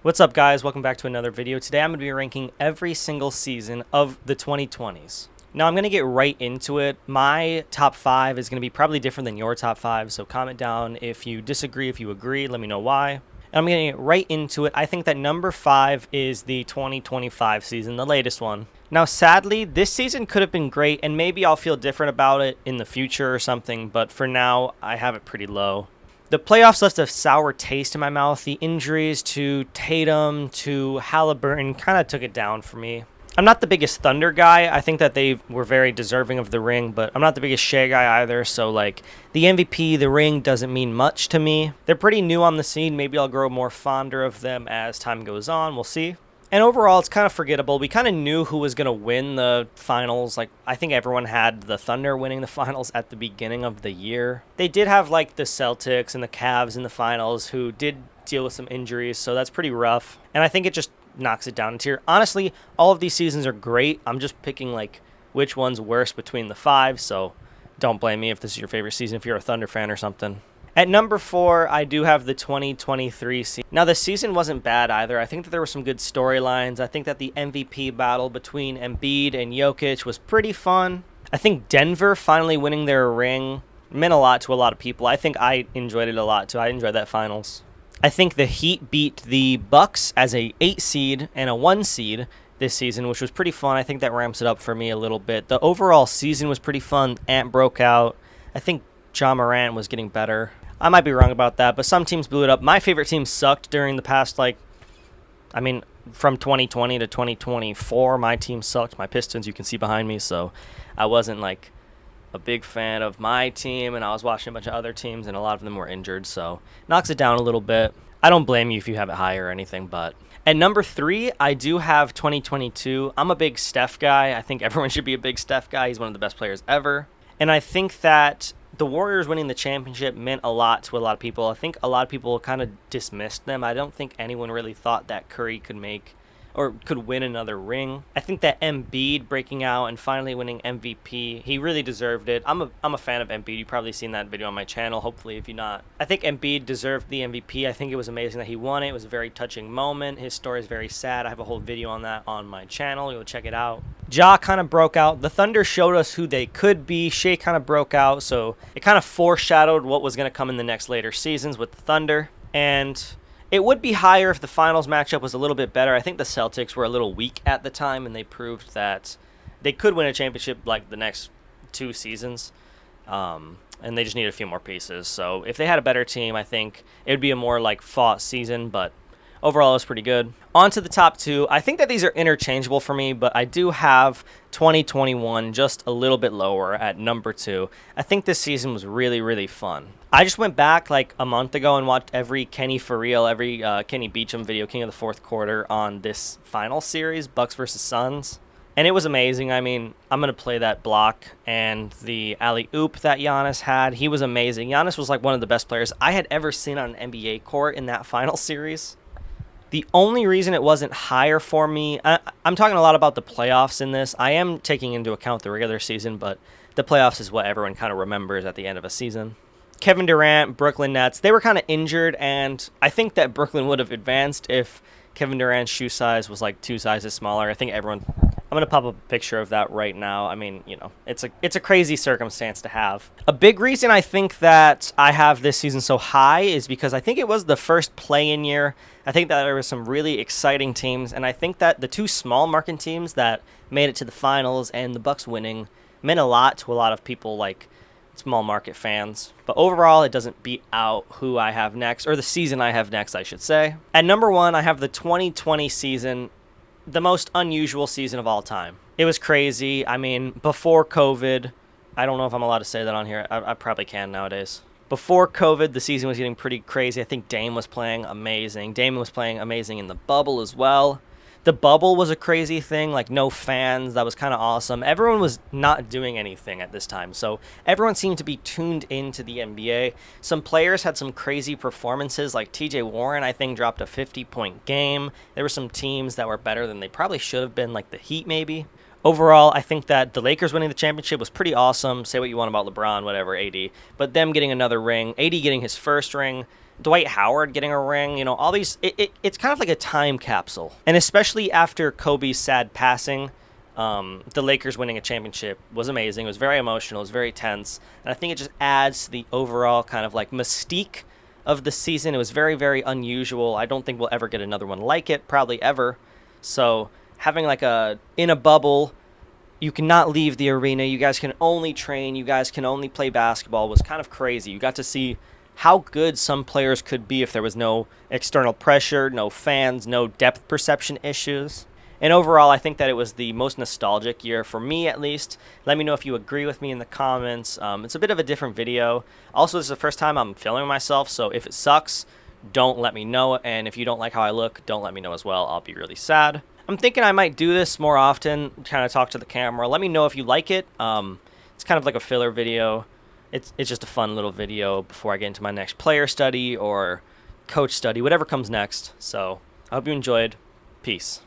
What's up, guys? Welcome back to another video. Today I'm going to be ranking every single season of the 2020s. Now I'm going to get right into it. My top 5 is going to be probably different than your top 5, so comment down if you disagree, if you agree, let me know why. And I'm going to get right into it. I think that number 5 is the 2025 season, the latest one. Now sadly, this season could have been great, and maybe I'll feel different about it in the future or something, but for now, I have it pretty low. The playoffs left a sour taste in my mouth. The injuries to Tatum, to Halliburton kind of took it down for me. I'm not the biggest Thunder guy. I think that they were very deserving of the ring, but I'm not the biggest Shea guy either. So, like, the MVP, the ring, doesn't mean much to me. They're pretty new on the scene. Maybe I'll grow more fonder of them as time goes on. We'll see. And overall, it's kind of forgettable. We kind of knew who was going to win the finals. Like, I think everyone had the Thunder winning the finals at the beginning of the year. They did have, like, the Celtics and the Cavs in the finals who did deal with some injuries, so that's pretty rough. And I think it just knocks it down a tier. Honestly, all of these seasons are great. I'm just picking, like, which one's worse between the 5, so don't blame me if this is your favorite season if you're a Thunder fan or something. At number 4, I do have the 2023 season. Now, the season wasn't bad either. I think that there were some good storylines. I think that the MVP battle between Embiid and Jokic was pretty fun. I think Denver finally winning their ring meant a lot to a lot of people. I think I enjoyed it a lot, too. I enjoyed that finals. I think the Heat beat the Bucks as a 8 seed and a 1 seed this season, which was pretty fun. I think that ramps it up for me a little bit. The overall season was pretty fun. Ant broke out. I think Ja Morant was getting better. I might be wrong about that, but some teams blew it up. My favorite team sucked during the past, from 2020 to 2024, my team sucked. My Pistons, you can see behind me, so I wasn't, like, a big fan of my team, and I was watching a bunch of other teams, and a lot of them were injured, so knocks it down a little bit. I don't blame you if you have it higher or anything, but at number 3, I do have 2022. I'm a big Steph guy. I think everyone should be a big Steph guy. He's one of the best players ever, and I think that the Warriors winning the championship meant a lot to a lot of people. I think a lot of people kind of dismissed them. I don't think anyone really thought that Curry could win another ring. I think that Embiid breaking out and finally winning MVP, he really deserved it. I'm a fan of Embiid. You've probably seen that video on my channel, hopefully, if you're not. I think Embiid deserved the MVP. I think it was amazing that he won it. It was a very touching moment. His story is very sad. I have a whole video on that on my channel. You'll check it out. Ja kind of broke out. The Thunder showed us who they could be. Shea kind of broke out, so it kind of foreshadowed what was going to come in the next later seasons with the Thunder. And it would be higher if the finals matchup was a little bit better. I think the Celtics were a little weak at the time, and they proved that they could win a championship like the next 2 seasons. And they just needed a few more pieces. So if they had a better team, I think it would be a more like fought season, but overall, it was pretty good. On to the top 2. I think that these are interchangeable for me, but I do have 2021 just a little bit lower at number 2. I think this season was really, really fun. I just went back like a month ago and watched every Kenny for Real, every Kenny Beecham video, King of the Fourth Quarter, on this final series, Bucks versus Suns. And it was amazing. I mean, I'm going to play that block and the alley-oop that Giannis had. He was amazing. Giannis was like one of the best players I had ever seen on an NBA court in that final series. The only reason it wasn't higher for me, I'm talking a lot about the playoffs in this. I am taking into account the regular season, but the playoffs is what everyone kind of remembers at the end of a season. Kevin Durant, Brooklyn Nets, they were kind of injured, and I think that Brooklyn would have advanced if Kevin Durant's shoe size was like 2 sizes smaller. I think everyone... I'm going to pop up a picture of that right now. I mean, you know, it's a crazy circumstance to have. A big reason I think that I have this season so high is because I think it was the first play-in year. I think that there were some really exciting teams, and I think that the 2 small market teams that made it to the finals and the Bucks winning meant a lot to a lot of people, like small market fans. But overall, it doesn't beat out who I have next, or the season I have next, I should say. At number 1, I have the 2020 season, the most unusual season of all time. It was crazy. I mean, before COVID, I don't know if I'm allowed to say that on here. I probably can nowadays. Before COVID, the season was getting pretty crazy. I think Dame was playing amazing. Dame was playing amazing in the bubble as well. The bubble was a crazy thing, like no fans. That was kind of awesome. Everyone was not doing anything at this time, so everyone seemed to be tuned into the NBA. Some players had some crazy performances, like TJ Warren, I think, dropped a 50-point game. There were some teams that were better than they probably should have been, like the Heat maybe. Overall, I think that the Lakers winning the championship was pretty awesome. Say what you want about LeBron, whatever, AD. But them getting another ring, AD getting his first ring, Dwight Howard getting a ring, all these, it's kind of like a time capsule. And especially after Kobe's sad passing, the Lakers winning a championship was amazing. It was very emotional. It was very tense. And I think it just adds to the overall kind of like mystique of the season. It was very, very unusual. I don't think we'll ever get another one like it, probably ever. So having like in a bubble, you cannot leave the arena. You guys can only train. You guys can only play basketball was kind of crazy. You got to see how good some players could be if there was no external pressure, no fans, no depth perception issues. And overall, I think that it was the most nostalgic year for me, at least. Let me know if you agree with me in the comments. It's a bit of a different video. Also, this is the first time I'm filming myself, so if it sucks, don't let me know. And if you don't like how I look, don't let me know as well. I'll be really sad. I'm thinking I might do this more often, kind of talk to the camera. Let me know if you like it. It's kind of like a filler video. It's just a fun little video before I get into my next player study or coach study, whatever comes next. So I hope you enjoyed. Peace.